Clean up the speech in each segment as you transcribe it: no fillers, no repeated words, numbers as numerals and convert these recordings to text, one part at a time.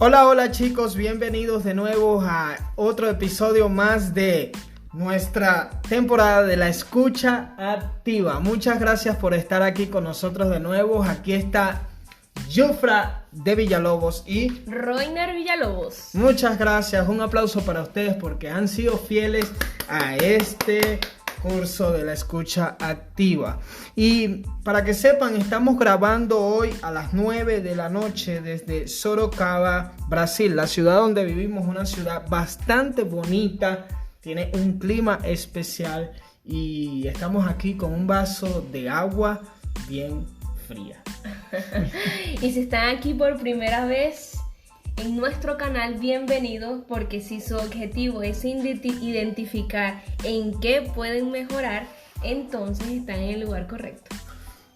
Hola, hola chicos, bienvenidos de nuevo a otro episodio más de nuestra temporada de la escucha activa. Muchas gracias por estar aquí con nosotros de nuevo. Aquí está Jufra de Villalobos y Roiner Villalobos. Muchas gracias, un aplauso para ustedes porque han sido fieles a este curso de la escucha activa. Y para que sepan, estamos grabando hoy a las 9 de la noche desde Sorocaba, Brasil, la ciudad donde vivimos, una ciudad bastante bonita, tiene un clima especial y estamos aquí con un vaso de agua bien fría. Y si están aquí por primera vez en nuestro canal, bienvenidos, porque si su objetivo es identificar en qué pueden mejorar, entonces están en el lugar correcto.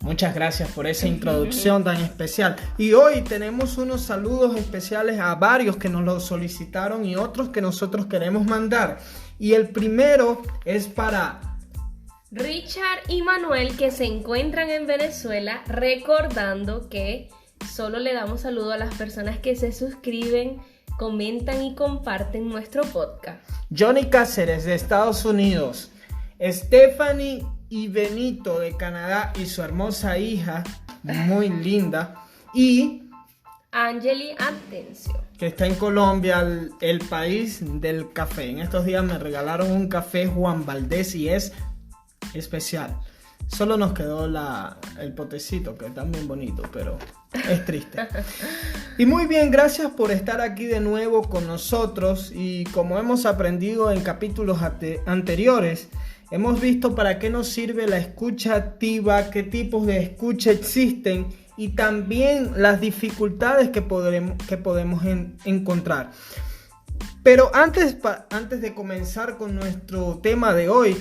Muchas gracias por esa introducción tan especial. Y hoy tenemos unos saludos especiales a varios que nos lo solicitaron y otros que nosotros queremos mandar. Y el primero es para Richard y Manuel, que se encuentran en Venezuela, recordando que solo le damos saludo a las personas que se suscriben, comentan y comparten nuestro podcast. Johnny Cáceres de Estados Unidos, Stephanie y Benito de Canadá y su hermosa hija, muy linda, y Angeli Atencio, que está en Colombia, el país del café. En estos días me regalaron un café Juan Valdés y es especial. Solo nos quedó el potecito, que es también bonito, pero es triste. Y muy bien, gracias por estar aquí de nuevo con nosotros. Y como hemos aprendido en capítulos anteriores, hemos visto para qué nos sirve la escucha activa, qué tipos de escucha existen y también las dificultades que podemos encontrar. Pero antes de comenzar con nuestro tema de hoy,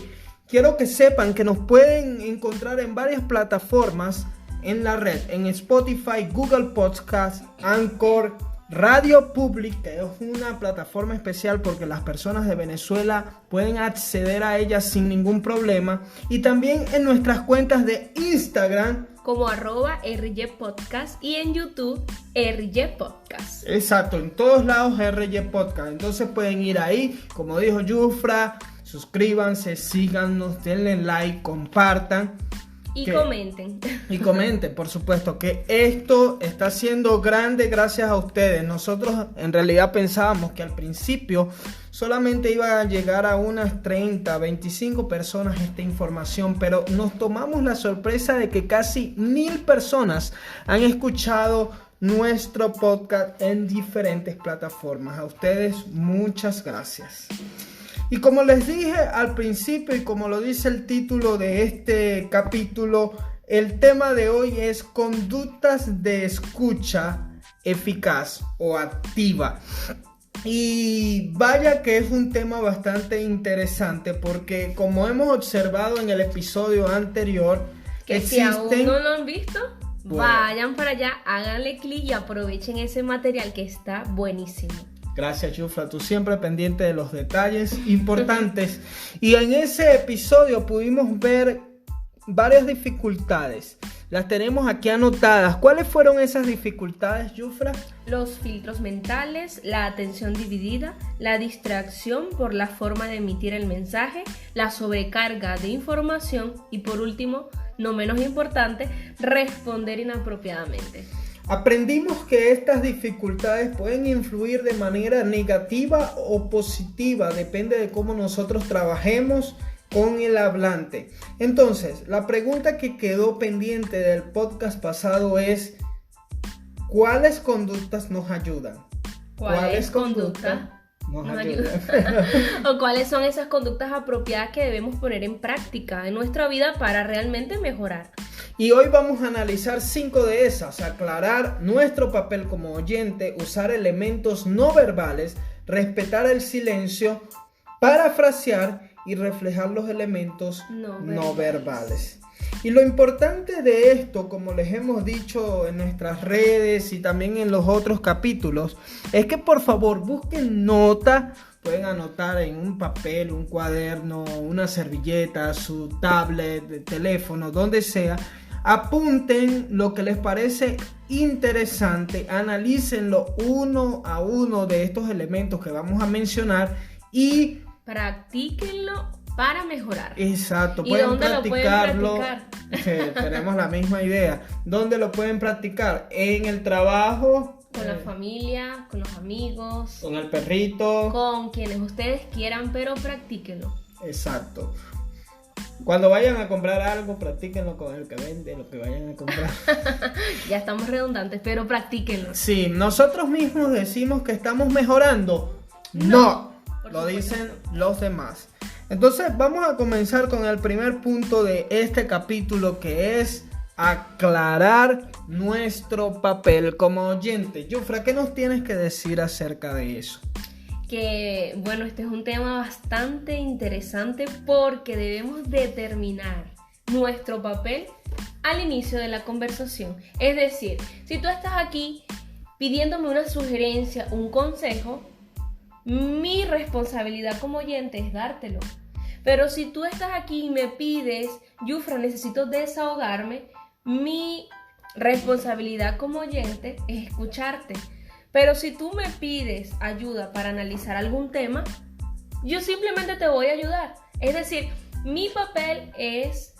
quiero que sepan que nos pueden encontrar en varias plataformas en la red, en Spotify, Google Podcast, Anchor, Radio Public, que es una plataforma especial porque las personas de Venezuela pueden acceder a ella sin ningún problema, y también en nuestras cuentas de Instagram como @RY Podcast y en YouTube RY Podcast. Exacto, en todos lados RY Podcast. Entonces pueden ir ahí, como dijo Jufra, suscríbanse, síganos, denle like, compartan. Y comenten. Y comenten, por supuesto, que esto está siendo grande gracias a ustedes. Nosotros en realidad pensábamos que al principio solamente iba a llegar a unas 30, 25 personas esta información, pero nos tomamos la sorpresa de que casi 1000 personas han escuchado nuestro podcast en diferentes plataformas. A ustedes muchas gracias. Y como les dije al principio y como lo dice el título de este capítulo, el tema de hoy es conductas de escucha eficaz o activa. Y vaya que es un tema bastante interesante porque, como hemos observado en el episodio anterior, que si aún no lo han visto, vayan para allá, háganle clic y aprovechen ese material que está buenísimo. Gracias, Jufra, tú siempre pendiente de los detalles importantes. Y en ese episodio pudimos ver varias dificultades. Las tenemos aquí anotadas. ¿Cuáles fueron esas dificultades, Jufra? Los filtros mentales, la atención dividida, la distracción por la forma de emitir el mensaje, la sobrecarga de información y, por último, no menos importante, responder inapropiadamente. Aprendimos que estas dificultades pueden influir de manera negativa o positiva, depende de cómo nosotros trabajemos con el hablante. Entonces, la pregunta que quedó pendiente del podcast pasado es: ¿cuáles conductas nos ayudan? ¿Cuáles conductas nos ayudan? ¿O cuáles son esas conductas apropiadas que debemos poner en práctica en nuestra vida para realmente mejorar? Y hoy vamos a analizar 5 de esas, aclarar nuestro papel como oyente, usar elementos no verbales, respetar el silencio, parafrasear y reflejar los elementos no verbales. Y lo importante de esto, como les hemos dicho en nuestras redes y también en los otros capítulos, es que por favor busquen nota. Pueden anotar en un papel, un cuaderno, una servilleta, su tablet, teléfono, donde sea. Apunten lo que les parece interesante, analícenlo uno a uno de estos elementos que vamos a mencionar y practíquenlo para mejorar. Exacto, ¿Y pueden dónde practicarlo. lo pueden practicar? Tenemos la misma idea. ¿Dónde lo pueden practicar? En el trabajo, Con la familia, con los amigos, con el perrito. con quienes ustedes quieran, pero practíquenlo. Exacto. Cuando vayan a comprar algo, practíquenlo con el que vende lo que vayan a comprar. Ya estamos redundantes, pero practíquenlo. Sí, nosotros mismos decimos que estamos mejorando. No, por lo supuesto dicen que no. los demás. Entonces vamos a comenzar con el primer punto de este capítulo, que es aclarar nuestro papel como oyente. Yufra, ¿qué nos tienes que decir acerca de eso? Que bueno, este es un tema bastante interesante porque debemos determinar nuestro papel al inicio de la conversación. Es decir, si tú estás aquí pidiéndome una sugerencia, un consejo, mi responsabilidad como oyente es dártelo. Pero si tú estás aquí y me pides, Yufra, necesito desahogarme, mi responsabilidad como oyente es escucharte. Pero si tú me pides ayuda para analizar algún tema, yo simplemente te voy a ayudar. Es decir, mi papel es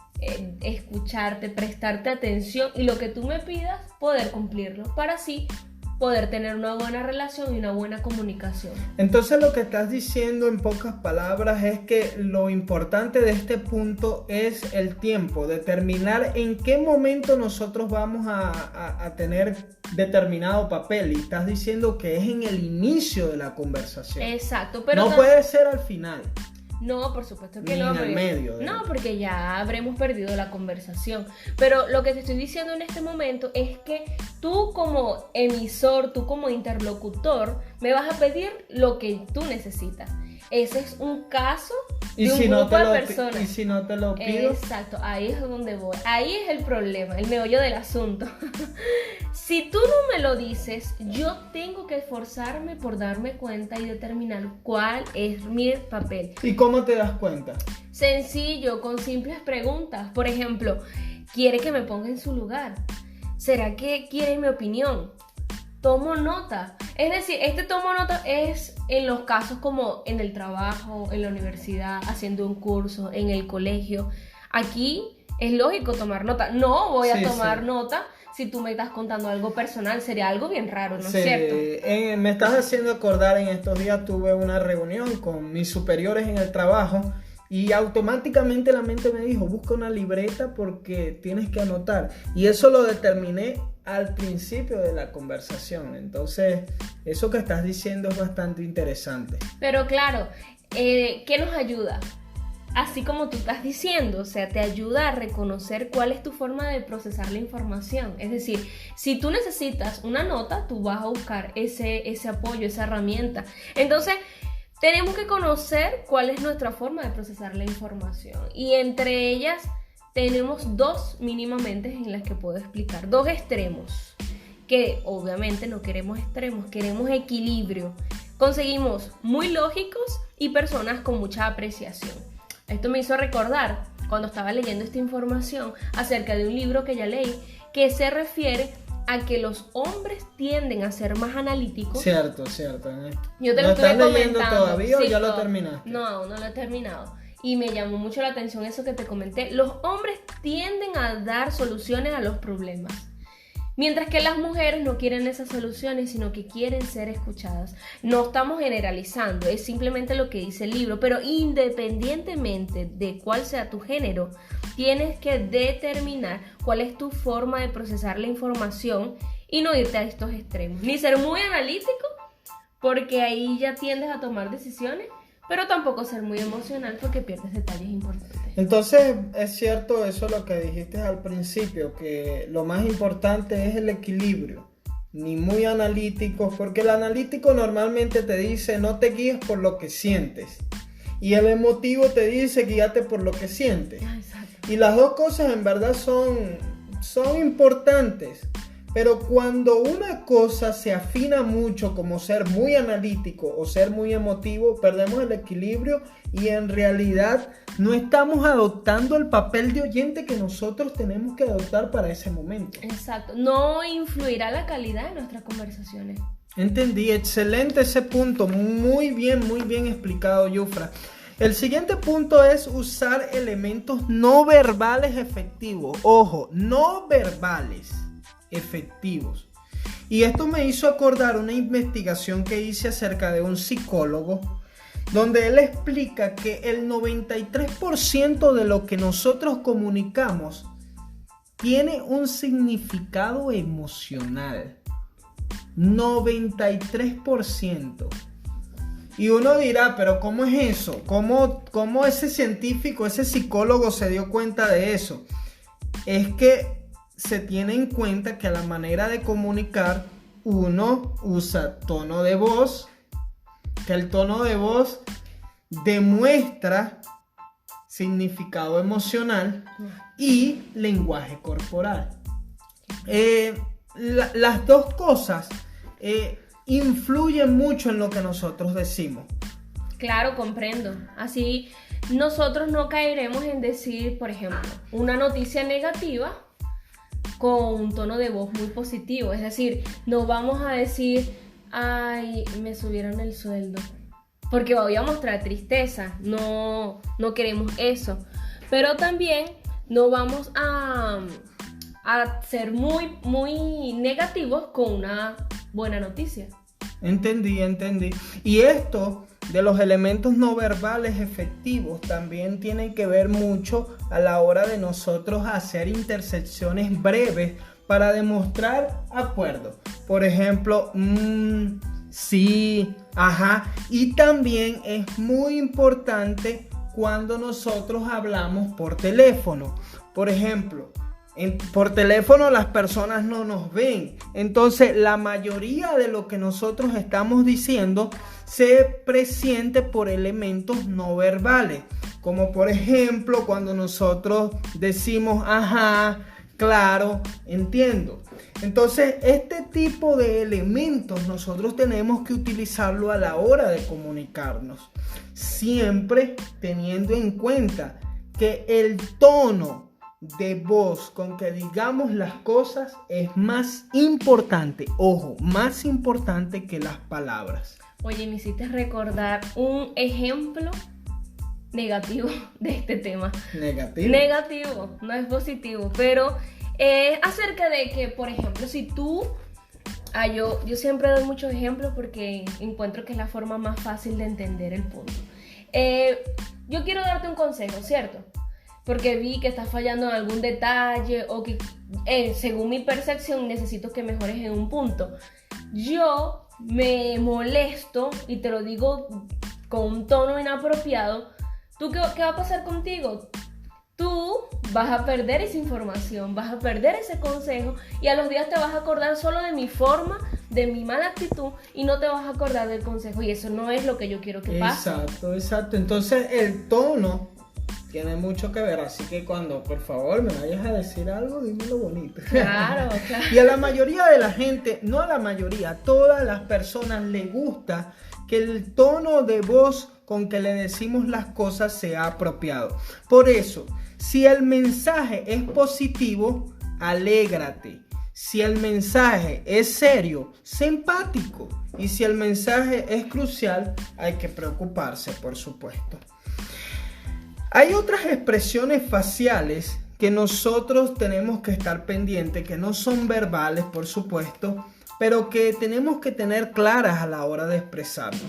escucharte, prestarte atención y lo que tú me pidas, poder cumplirlo para así poder tener una buena relación y una buena comunicación. Entonces lo que estás diciendo en pocas palabras es que lo importante de este punto es el tiempo, determinar en qué momento nosotros vamos a tener determinado papel, y estás diciendo que es en el inicio de la conversación. Exacto, pero no puede ser al final. No, por supuesto que Ni no. en el medio. No, porque ya habremos perdido la conversación. Pero lo que te estoy diciendo en este momento es que tú como emisor, tú como interlocutor, me vas a pedir lo que tú necesitas. Ese es un caso de un grupo de personas. ¿Y si no te lo pido? Exacto, ahí es donde voy. Ahí es el problema, el meollo del asunto. Si tú no me lo dices, yo tengo que esforzarme por darme cuenta y determinar cuál es mi papel. ¿Y cómo te das cuenta? Sencillo, con simples preguntas. Por ejemplo, ¿quiere que me ponga en su lugar? ¿Será que quiere mi opinión? Tomo nota. Es decir, este tomo nota es en los casos como en el trabajo, en la universidad, haciendo un curso, en el colegio. Aquí es lógico tomar nota. No voy a tomar nota si tú me estás contando algo personal. Sería algo bien raro, ¿no es cierto? Me estás haciendo acordar, en estos días tuve una reunión con mis superiores en el trabajo y automáticamente la mente me dijo, busca una libreta porque tienes que anotar. Y eso lo determiné al principio de la conversación. Entonces, eso que estás diciendo es bastante interesante. Pero claro, ¿qué nos ayuda? Así como tú estás diciendo, o sea, te ayuda a reconocer cuál es tu forma de procesar la información. Es decir, si tú necesitas una nota, tú vas a buscar ese apoyo, esa herramienta. Entonces, tenemos que conocer cuál es nuestra forma de procesar la información. Y entre ellas tenemos dos mínimamente en las que puedo explicar. Dos extremos, que obviamente no queremos extremos, queremos equilibrio. Conseguimos muy lógicos y personas con mucha apreciación. Esto me hizo recordar cuando estaba leyendo esta información acerca de un libro que ya leí, que se refiere a que los hombres tienden a ser más analíticos. Cierto. Yo te lo estoy estás leyendo comentando. todavía o ya lo no, terminaste? No, aún no lo he terminado. Y me llamó mucho la atención eso que te comenté. Los hombres tienden a dar soluciones a los problemas, mientras que las mujeres no quieren esas soluciones, sino que quieren ser escuchadas. No estamos generalizando, es simplemente lo que dice el libro, pero independientemente de cuál sea tu género, tienes que determinar cuál es tu forma de procesar la información y no irte a estos extremos. Ni ser muy analítico, porque ahí ya tiendes a tomar decisiones, pero tampoco ser muy emocional porque pierdes detalles importantes. Entonces es cierto eso lo que dijiste al principio, que lo más importante es el equilibrio, ni muy analítico, porque el analítico normalmente te dice no te guíes por lo que sientes y el emotivo te dice guíate por lo que sientes. Exacto. Y las dos cosas en verdad son importantes, Pero cuando una cosa se afina mucho, como ser muy analítico o ser muy emotivo, perdemos el equilibrio y en realidad no estamos adoptando el papel de oyente que nosotros tenemos que adoptar para ese momento. Exacto, no influirá la calidad de nuestras conversaciones. Entendí, excelente ese punto, muy bien explicado, Yufra. El siguiente punto es usar elementos no verbales efectivos. Ojo, no verbales efectivos. Y esto me hizo acordar una investigación que hice acerca de un psicólogo, donde él explica que el 93% de lo que nosotros comunicamos tiene un significado emocional. 93%. Y uno dirá, pero ¿cómo es eso? ¿Cómo ese científico, ese psicólogo se dio cuenta de eso? Es que se tiene en cuenta que a la manera de comunicar uno usa tono de voz, que el tono de voz demuestra significado emocional y lenguaje corporal. Las dos cosas influyen mucho en lo que nosotros decimos. Claro, comprendo. Así nosotros no caeremos en decir, por ejemplo, una noticia negativa con un tono de voz muy positivo. Es decir, no vamos a decir, ay, me subieron el sueldo, porque voy a mostrar tristeza. No queremos eso. Pero también no vamos a ser muy negativos con una buena noticia. Entendí. Y esto de los elementos no verbales efectivos también tiene que ver mucho a la hora de nosotros hacer intersecciones breves para demostrar acuerdo. Por ejemplo, sí, ajá. Y también es muy importante cuando nosotros hablamos por teléfono. Por ejemplo, por teléfono las personas no nos ven. Entonces la mayoría de lo que nosotros estamos diciendo se presiente por elementos no verbales. Como por ejemplo cuando nosotros decimos ajá, claro, entiendo. Entonces este tipo de elementos nosotros tenemos que utilizarlo a la hora de comunicarnos. Siempre teniendo en cuenta que el tono de voz con que digamos las cosas es más importante, ojo, más importante que las palabras. Oye, me hiciste recordar un ejemplo negativo de este tema. Negativo, no es positivo, pero acerca de que, por ejemplo, si tú... yo siempre doy muchos ejemplos porque encuentro que es la forma más fácil de entender el punto. Yo quiero darte un consejo, ¿cierto? Porque vi que estás fallando en algún detalle o que según mi percepción necesito que mejores en un punto. Yo me molesto y te lo digo con un tono inapropiado. ¿Tú qué va a pasar contigo? Tú vas a perder esa información, vas a perder ese consejo y a los días te vas a acordar solo de mi forma, de mi mala actitud y no te vas a acordar del consejo y eso no es lo que yo quiero que pase. Exacto. Entonces el tono tiene mucho que ver, así que cuando por favor me vayas a decir algo, dímelo bonito. Claro. Y a la mayoría de la gente, no a la mayoría, a todas las personas les gusta que el tono de voz con que le decimos las cosas sea apropiado. Por eso, si el mensaje es positivo, alégrate. Si el mensaje es serio, sé empático. Y si el mensaje es crucial, hay que preocuparse, por supuesto. Hay otras expresiones faciales que nosotros tenemos que estar pendientes, que no son verbales, por supuesto, pero que tenemos que tener claras a la hora de expresarnos.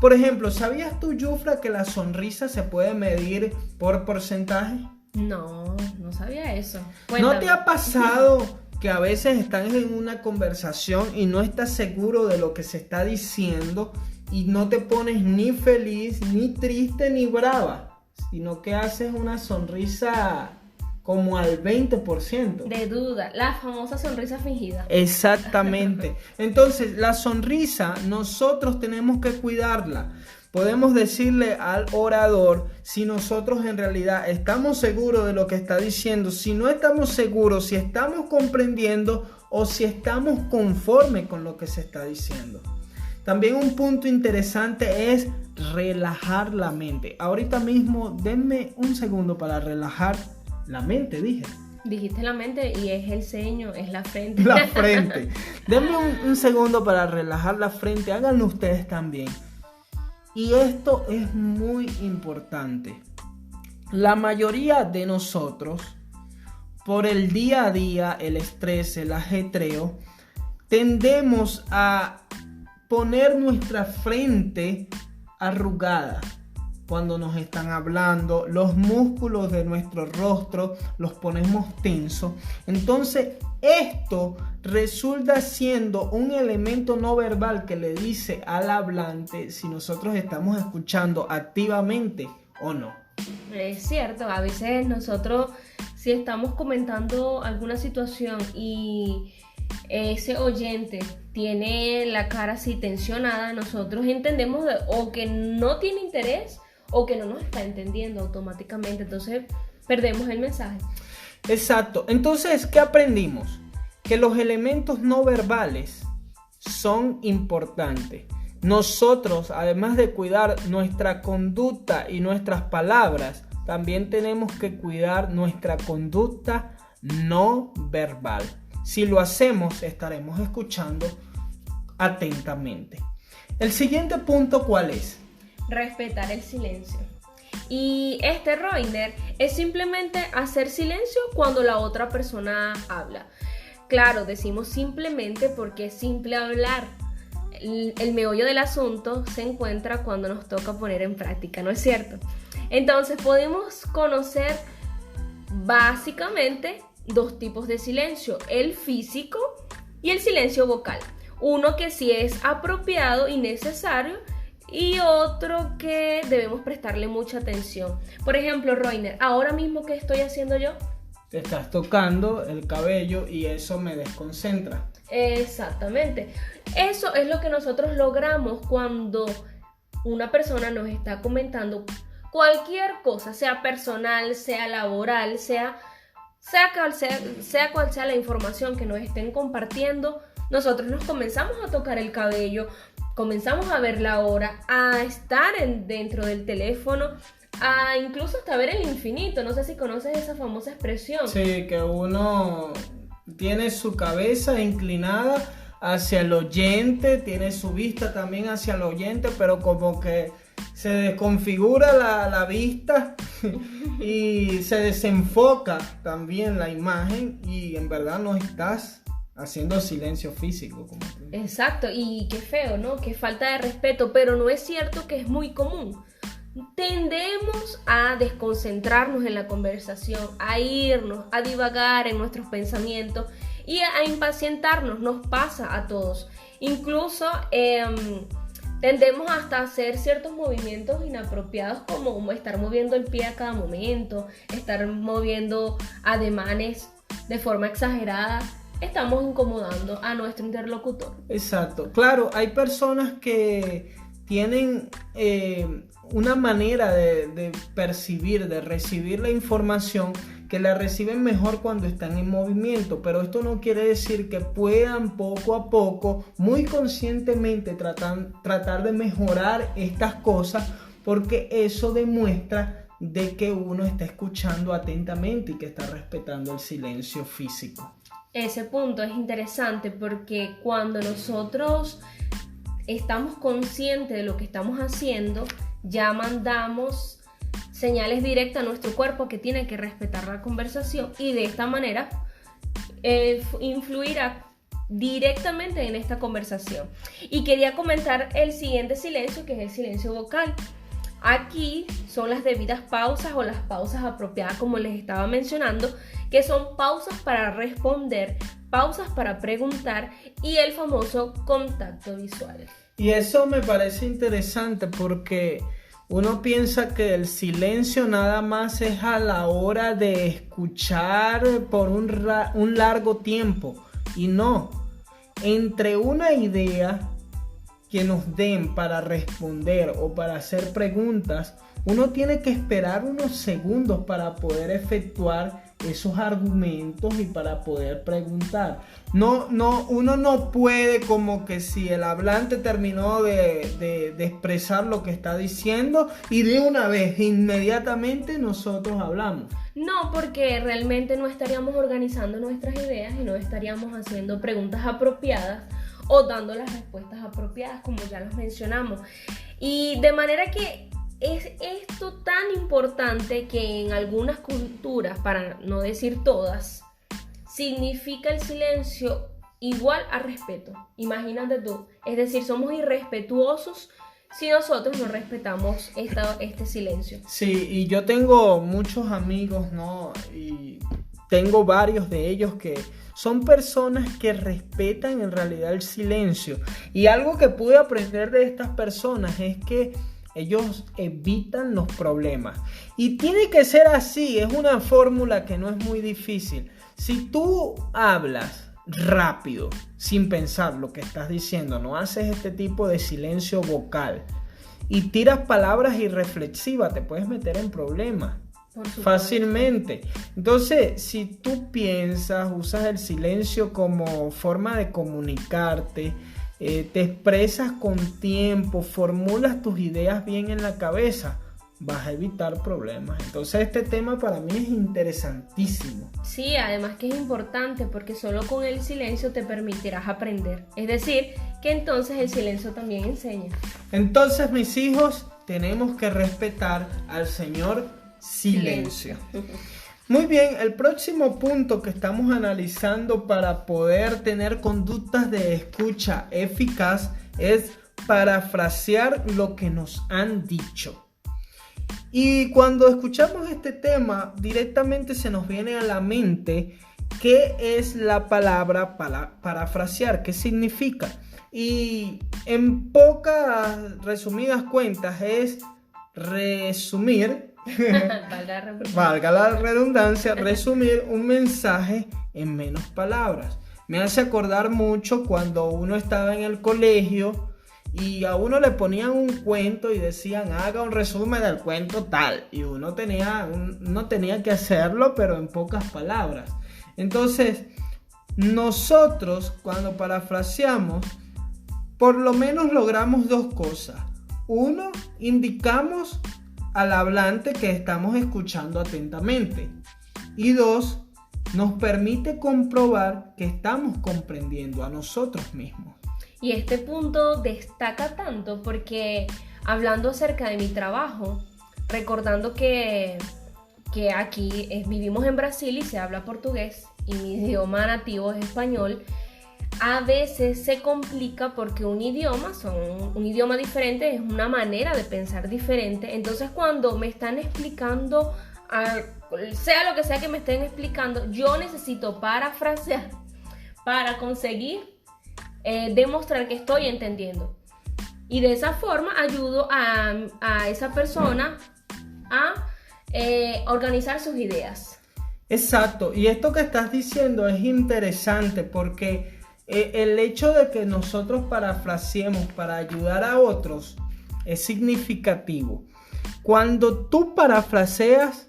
Por ejemplo, ¿sabías tú, Yufra, que la sonrisa se puede medir por porcentaje? No sabía eso. Cuéntame. ¿No te ha pasado que a veces estás en una conversación y no estás seguro de lo que se está diciendo y no te pones ni feliz, ni triste, ni brava, sino que haces una sonrisa como al 20%? De duda, la famosa sonrisa fingida. Exactamente. Entonces, la sonrisa nosotros tenemos que cuidarla. podemos decirle al orador si nosotros en realidad estamos seguros de lo que está diciendo, si no estamos seguros, si estamos comprendiendo o si estamos conformes con lo que se está diciendo. También un punto interesante es relajar la mente. Ahorita mismo denme un segundo para relajar la mente, dije. Dijiste la mente y es el ceño, es la frente. La frente. Denme un segundo para relajar la frente. Háganlo ustedes también. Y esto es muy importante. La mayoría de nosotros, por el día a día, el estrés, el ajetreo, tendemos a poner nuestra frente arrugada cuando nos están hablando, los músculos de nuestro rostro los ponemos tensos. Entonces esto resulta siendo un elemento no verbal que le dice al hablante si nosotros estamos escuchando activamente o no. Es cierto, a veces nosotros si estamos comentando alguna situación y ese oyente tiene la cara así tensionada, nosotros entendemos o que no tiene interés o que no nos está entendiendo automáticamente, entonces perdemos el mensaje. Exacto. Entonces, ¿qué aprendimos? Que los elementos no verbales son importantes. Nosotros, además de cuidar nuestra conducta y nuestras palabras, también tenemos que cuidar nuestra conducta no verbal. Si lo hacemos, estaremos escuchando atentamente. El siguiente punto, ¿cuál es? Respetar el silencio. Y Reiner, es simplemente hacer silencio cuando la otra persona habla. Claro, decimos simplemente porque es simple hablar. El meollo del asunto se encuentra cuando nos toca poner en práctica, ¿no es cierto? Entonces podemos conocer básicamente dos tipos de silencio, el físico y el silencio vocal. Uno que sí es apropiado y necesario y otro que debemos prestarle mucha atención. Por ejemplo, Reiner, ahora mismo, ¿qué estoy haciendo yo? Te estás tocando el cabello y eso me desconcentra. Exactamente. Eso es lo que nosotros logramos cuando una persona nos está comentando cualquier cosa, sea personal, sea laboral, sea cual sea la información que nos estén compartiendo. Nosotros nos comenzamos a tocar el cabello, comenzamos a ver la hora, a estar dentro del teléfono, a incluso hasta ver el infinito. No sé si conoces esa famosa expresión. Sí, que uno tiene su cabeza inclinada hacia el oyente, tiene su vista también hacia el oyente, pero como que se desconfigura la vista y se desenfoca también la imagen y en verdad no estás haciendo silencio físico. Exacto, y qué feo, ¿no? Qué falta de respeto, pero no es cierto que es muy común. Tendemos a desconcentrarnos en la conversación, a irnos, a divagar en nuestros pensamientos y a impacientarnos. Nos pasa a todos. Incluso tendemos hasta a hacer ciertos movimientos inapropiados, como estar moviendo el pie a cada momento, estar moviendo ademanes de forma exagerada. Estamos incomodando a nuestro interlocutor. Exacto. Claro, hay personas que tienen una manera de percibir, de recibir la información que la reciben mejor cuando están en movimiento, pero esto no quiere decir que puedan poco a poco, muy conscientemente tratar de mejorar estas cosas, porque eso demuestra de que uno está escuchando atentamente y que está respetando el silencio físico. Ese punto es interesante porque cuando nosotros estamos conscientes de lo que estamos haciendo, ya mandamos señales directas a nuestro cuerpo que tiene que respetar la conversación y de esta manera influirá directamente en esta conversación. Y quería comentar el siguiente silencio, que es el silencio vocal. Aquí son las debidas pausas o las pausas apropiadas, como les estaba mencionando, que son pausas para responder, pausas para preguntar y el famoso contacto visual. Y eso me parece interesante porque uno piensa que el silencio nada más es a la hora de escuchar por un largo tiempo. Y no, entre una idea que nos den para responder o para hacer preguntas, uno tiene que esperar unos segundos para poder efectuar esos argumentos y para poder preguntar. Uno no puede, como que si el hablante terminó de expresar lo que está diciendo y de una vez, inmediatamente nosotros hablamos. No, porque realmente no estaríamos organizando nuestras ideas y no estaríamos haciendo preguntas apropiadas o dando las respuestas apropiadas, como ya los mencionamos. Y de manera que es esto tan importante que en algunas culturas, para no decir todas, significa el silencio igual a respeto. Imagínate tú, es decir, somos irrespetuosos si nosotros no respetamos este silencio. Sí, y yo tengo muchos amigos, ¿no? Y tengo varios de ellos que son personas que respetan en realidad el silencio. Y algo que pude aprender de estas personas es que ellos evitan los problemas. Y tiene que ser así, es una fórmula que no es muy difícil. Si tú hablas rápido, sin pensar lo que estás diciendo, no haces este tipo de silencio vocal y tiras palabras irreflexivas, te puedes meter en problemas fácilmente. Entonces, si tú piensas, usas el silencio como forma de comunicarte, te expresas con tiempo, formulas tus ideas bien en la cabeza, vas a evitar problemas. Entonces este tema para mí es interesantísimo. Sí, además que es importante porque solo con el silencio te permitirás aprender. Es decir, que entonces el silencio también enseña. Entonces, mis hijos, tenemos que respetar al señor silencio. Muy bien, el próximo punto que estamos analizando para poder tener conductas de escucha eficaz es parafrasear lo que nos han dicho. Y cuando escuchamos este tema, directamente se nos viene a la mente qué es la palabra parafrasear, qué significa. Y en pocas resumidas cuentas es resumir, valga la redundancia, resumir un mensaje en menos palabras. Me hace acordar mucho cuando uno estaba en el colegio y a uno le ponían un cuento y decían haga un resumen del cuento tal, y uno tenía que hacerlo, pero en pocas palabras. Entonces nosotros, cuando parafraseamos, por lo menos logramos dos cosas. Uno, indicamos al hablante que estamos escuchando atentamente. Y dos, nos permite comprobar que estamos comprendiendo a nosotros mismos. Y este punto destaca tanto porque, hablando acerca de mi trabajo, recordando que aquí vivimos en Brasil y se habla portugués y mi idioma nativo es español, a veces se complica porque un idioma diferente es una manera de pensar diferente. Entonces, cuando me están explicando, sea lo que sea que me estén explicando, yo necesito parafrasear para conseguir demostrar que estoy entendiendo. Y de esa forma ayudo a esa persona a organizar sus ideas. Exacto, y esto que estás diciendo es interesante porque el hecho de que nosotros parafraseemos para ayudar a otros es significativo. Cuando tú parafraseas,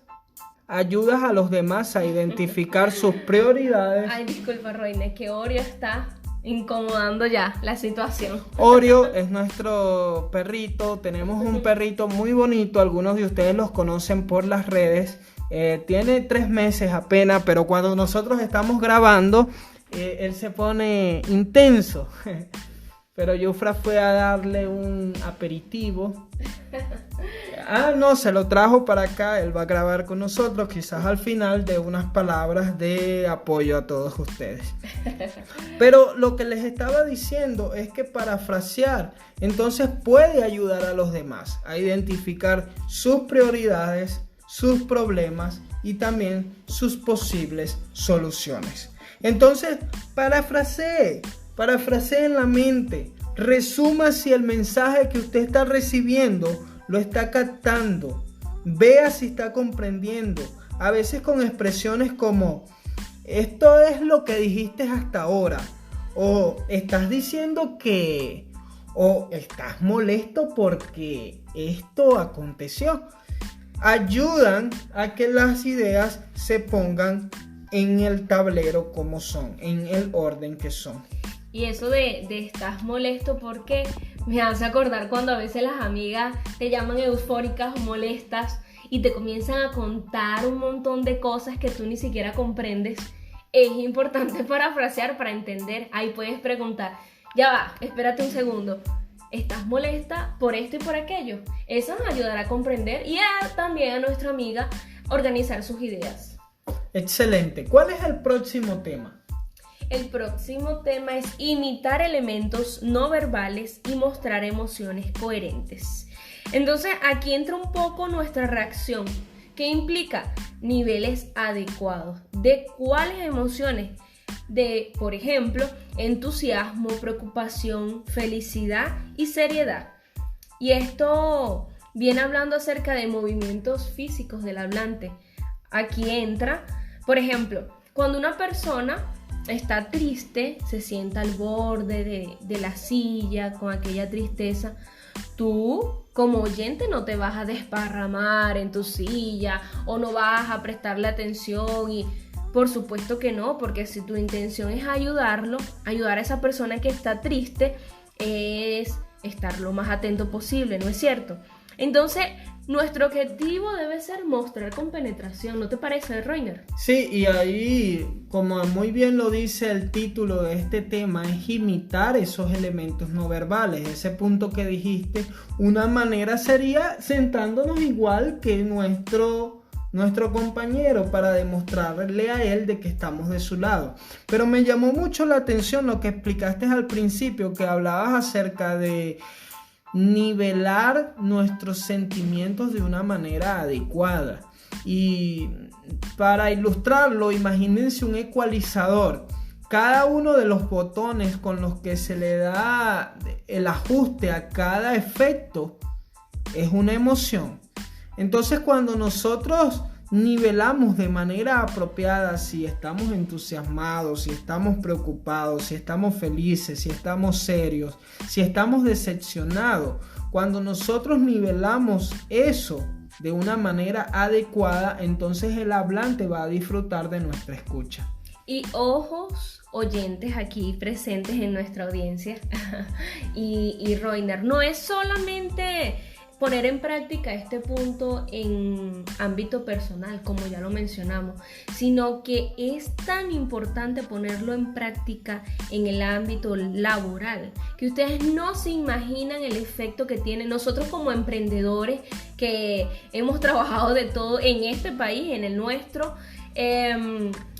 ayudas a los demás a identificar sus prioridades. Ay, disculpa, Roine, que Oreo está incomodando ya la situación. Oreo es nuestro perrito. Tenemos un perrito muy bonito. Algunos de ustedes los conocen por las redes. Tiene 3 meses apenas, pero cuando nosotros estamos grabando, él se pone intenso. Pero Yufra fue a darle un aperitivo. No, se lo trajo para acá. Él va a grabar con nosotros, quizás al final, de unas palabras de apoyo a todos ustedes. Pero lo que les estaba diciendo es que parafrasear entonces puede ayudar a los demás a identificar sus prioridades, sus problemas y también sus posibles soluciones. Entonces, parafrasee en la mente. Resuma si el mensaje que usted está recibiendo lo está captando. Vea si está comprendiendo. A veces con expresiones como esto es lo que dijiste hasta ahora, o estás diciendo que, o estás molesto porque esto aconteció. Ayudan a que las ideas se pongan en el tablero como son, en el orden que son. Y eso de estás molesto porque me hace acordar cuando a veces las amigas te llaman eufóricas o molestas y te comienzan a contar un montón de cosas que tú ni siquiera comprendes. Es importante parafrasear para entender. Ahí puedes preguntar, ya va, espérate un segundo, ¿estás molesta por esto y por aquello? Eso nos ayudará a comprender y también a nuestra amiga organizar sus ideas. Excelente. ¿Cuál es el próximo tema? El próximo tema es imitar elementos no verbales y mostrar emociones coherentes. Entonces aquí entra un poco nuestra reacción, que implica niveles adecuados de cuáles emociones, de, por ejemplo, entusiasmo, preocupación, felicidad y seriedad. Y esto viene hablando acerca de movimientos físicos del hablante. Aquí entra, por ejemplo, cuando una persona está triste, se sienta al borde de la silla con aquella tristeza, tú como oyente no te vas a desparramar en tu silla o no vas a prestarle atención y por supuesto que no, porque si tu intención es ayudar a esa persona que está triste, es estar lo más atento posible, ¿no es cierto? Entonces, nuestro objetivo debe ser mostrar con penetración, ¿no te parece, Reiner? Sí, y ahí, como muy bien lo dice el título de este tema, es imitar esos elementos no verbales. Ese punto que dijiste, una manera sería sentándonos igual que nuestro compañero para demostrarle a él de que estamos de su lado. Pero me llamó mucho la atención lo que explicaste al principio, que hablabas acerca de nivelar nuestros sentimientos de una manera adecuada. Y para ilustrarlo, imagínense un ecualizador. Cada uno de los botones con los que se le da el ajuste a cada efecto es una emoción. Entonces, cuando nosotros nivelamos de manera apropiada, si estamos entusiasmados, si estamos preocupados, si estamos felices, si estamos serios, si estamos decepcionados, cuando nosotros nivelamos eso de una manera adecuada, entonces el hablante va a disfrutar de nuestra escucha. Y ojos oyentes aquí presentes en nuestra audiencia y Reiner, no es solamente poner en práctica este punto en ámbito personal, como ya lo mencionamos, sino que es tan importante ponerlo en práctica en el ámbito laboral, que ustedes no se imaginan el efecto que tiene. Nosotros como emprendedores que hemos trabajado de todo en este país, en el nuestro,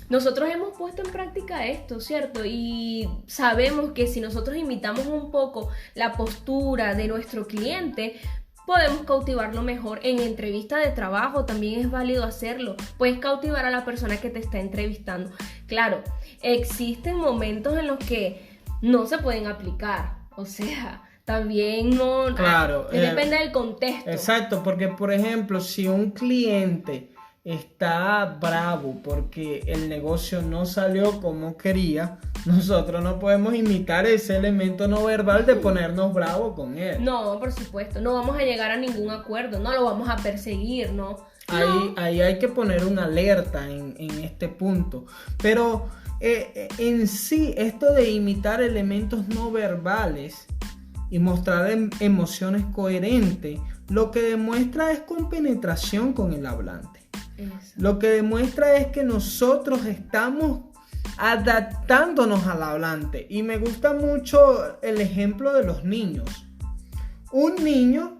nosotros hemos puesto en práctica esto, ¿cierto? Y sabemos que si nosotros imitamos un poco la postura de nuestro cliente, podemos cautivarlo mejor. En entrevista de trabajo también es válido hacerlo. Puedes cautivar a la persona que te está entrevistando. Claro, existen momentos en los que no se pueden aplicar. O sea, también no... Claro. Depende del contexto. Exacto, porque por ejemplo, si un cliente está bravo porque el negocio no salió como quería, nosotros no podemos imitar ese elemento no verbal de ponernos bravos con él. No, por supuesto, no vamos a llegar a ningún acuerdo, no lo vamos a perseguir, ¿no? Ahí hay que poner una alerta en este punto. Pero en sí, esto de imitar elementos no verbales y mostrar emociones coherentes, lo que demuestra es compenetración con el hablante. Eso. Lo que demuestra es que nosotros estamos adaptándonos al hablante. Y me gusta mucho el ejemplo de los niños. Un niño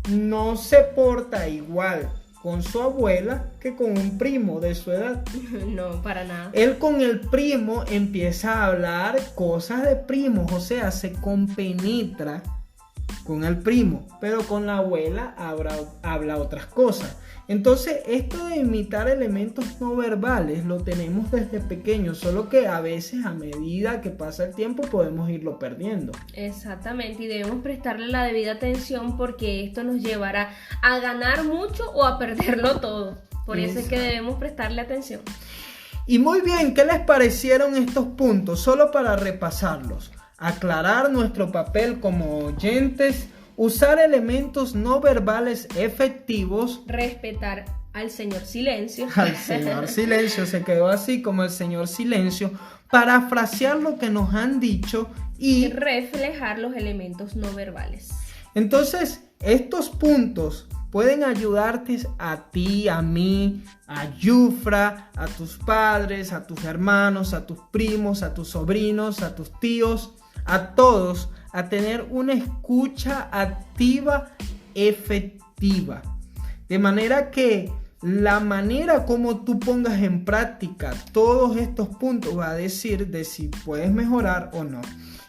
no se porta igual con su abuela que con un primo de su edad. No, para nada. Él con el primo empieza a hablar cosas de primos, o sea, se compenetra con el primo, pero con la abuela habla otras cosas. Entonces, esto de imitar elementos no verbales lo tenemos desde pequeños, solo que a veces a medida que pasa el tiempo podemos irlo perdiendo. Exactamente, y debemos prestarle la debida atención porque esto nos llevará a ganar mucho o a perderlo todo. Por eso es que debemos prestarle atención. Y muy bien, ¿qué les parecieron estos puntos? Solo para repasarlos. aclarar nuestro papel como oyentes, usar elementos no verbales efectivos, respetar al señor silencio. Al señor silencio, se quedó así como el señor silencio, parafrasear lo que nos han dicho y reflejar los elementos no verbales. Entonces, estos puntos pueden ayudarte a ti, a mí, a Yufra, a tus padres, a tus hermanos, a tus primos, a tus sobrinos, a tus tíos, a todos, a tener una escucha activa, efectiva. De manera que la manera como tú pongas en práctica todos estos puntos va a decir de si puedes mejorar o no.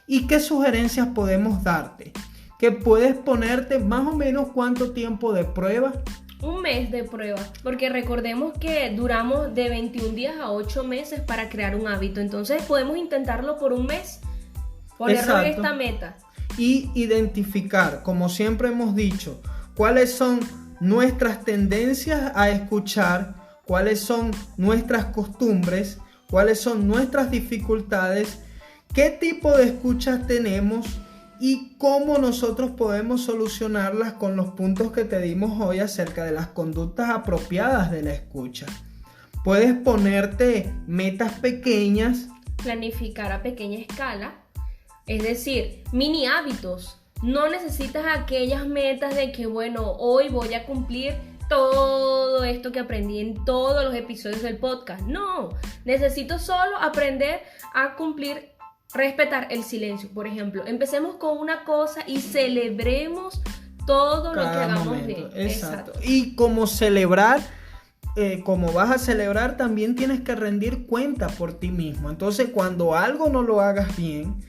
¿Y qué sugerencias podemos darte? Que puedes ponerte más o menos cuánto tiempo de prueba. Un mes de prueba, porque recordemos que duramos de 21 días a 8 meses para crear un hábito. Entonces podemos intentarlo por un mes, ponernos esta meta. Y identificar, como siempre hemos dicho, cuáles son nuestras tendencias a escuchar, cuáles son nuestras costumbres, cuáles son nuestras dificultades, qué tipo de escuchas tenemos y cómo nosotros podemos solucionarlas con los puntos que te dimos hoy acerca de las conductas apropiadas de la escucha. Puedes ponerte metas pequeñas, planificar a pequeña escala, es decir, mini hábitos. No necesitas aquellas metas de que, bueno, hoy voy a cumplir todo esto que aprendí en todos los episodios del podcast. No, necesito solo aprender a cumplir, respetar el silencio, por ejemplo. Empecemos con una cosa y celebremos todo lo que hagamos bien. Exacto. Y como celebrar, como vas a celebrar, también tienes que rendir cuenta por ti mismo. Entonces, cuando algo no lo hagas bien,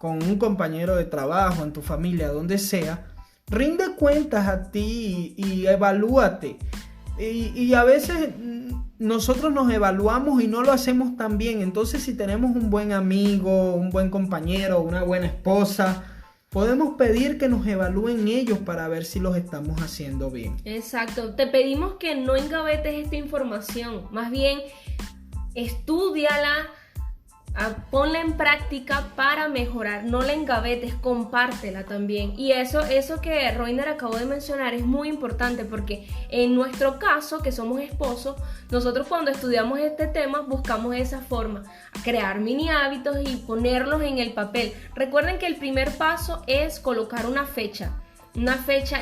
con un compañero de trabajo, en tu familia, donde sea, rinde cuentas a ti y evalúate. Y a veces nosotros nos evaluamos y no lo hacemos tan bien. Entonces, si tenemos un buen amigo, un buen compañero, una buena esposa, podemos pedir que nos evalúen ellos para ver si los estamos haciendo bien. Exacto. Te pedimos que no engavetes esta información. Más bien, estúdiala, ponla en práctica para mejorar, no la engavetes, compártela también. Y eso que Roiner acabó de mencionar es muy importante, porque en nuestro caso, que somos esposos, nosotros cuando estudiamos este tema buscamos esa forma, crear mini hábitos y ponerlos en el papel. Recuerden que el primer paso es colocar una fecha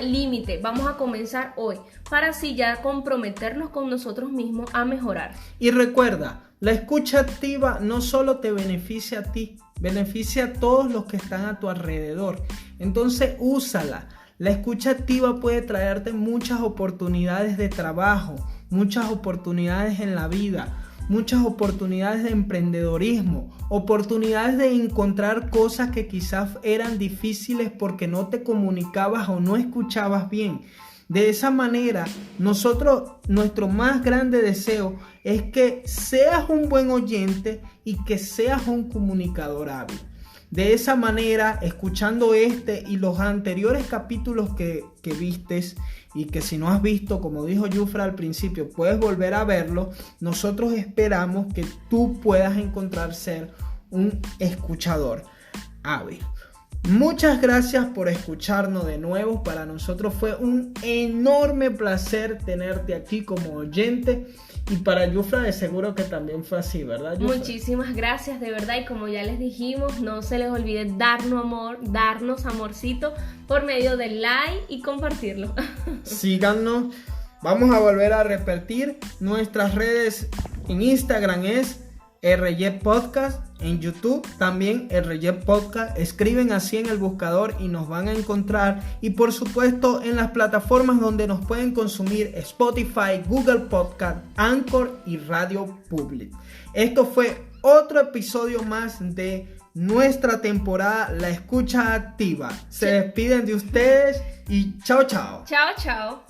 límite. Vamos a comenzar hoy para así ya comprometernos con nosotros mismos a mejorar. Y recuerda, la escucha activa no solo te beneficia a ti, beneficia a todos los que están a tu alrededor. Entonces úsala. La escucha activa puede traerte muchas oportunidades de trabajo, muchas oportunidades en la vida, muchas oportunidades de emprendedorismo, oportunidades de encontrar cosas que quizás eran difíciles porque no te comunicabas o no escuchabas bien. De esa manera, nuestro más grande deseo es que seas un buen oyente y que seas un comunicador hábil. De esa manera, escuchando este y los anteriores capítulos que vistes, y que si no has visto, como dijo Yufra al principio, puedes volver a verlo, nosotros esperamos que tú puedas encontrar ser un escuchador hábil. Muchas gracias por escucharnos de nuevo. Para nosotros fue un enorme placer tenerte aquí como oyente. Y para Yufra de seguro que también fue así, ¿verdad, Yufra? Muchísimas gracias, de verdad. Y como ya les dijimos, no se les olvide darnos amorcito por medio del like y compartirlo. Síganos. Vamos a volver a repetir. Nuestras redes en Instagram es RY Podcast, en YouTube también RY Podcast. Escriben así en el buscador y nos van a encontrar. Y por supuesto en las plataformas donde nos pueden consumir: Spotify, Google Podcast, Anchor y Radio Public. Esto fue otro episodio más de nuestra temporada La Escucha Activa. Se despiden de ustedes y chao, chao. Chao, chao.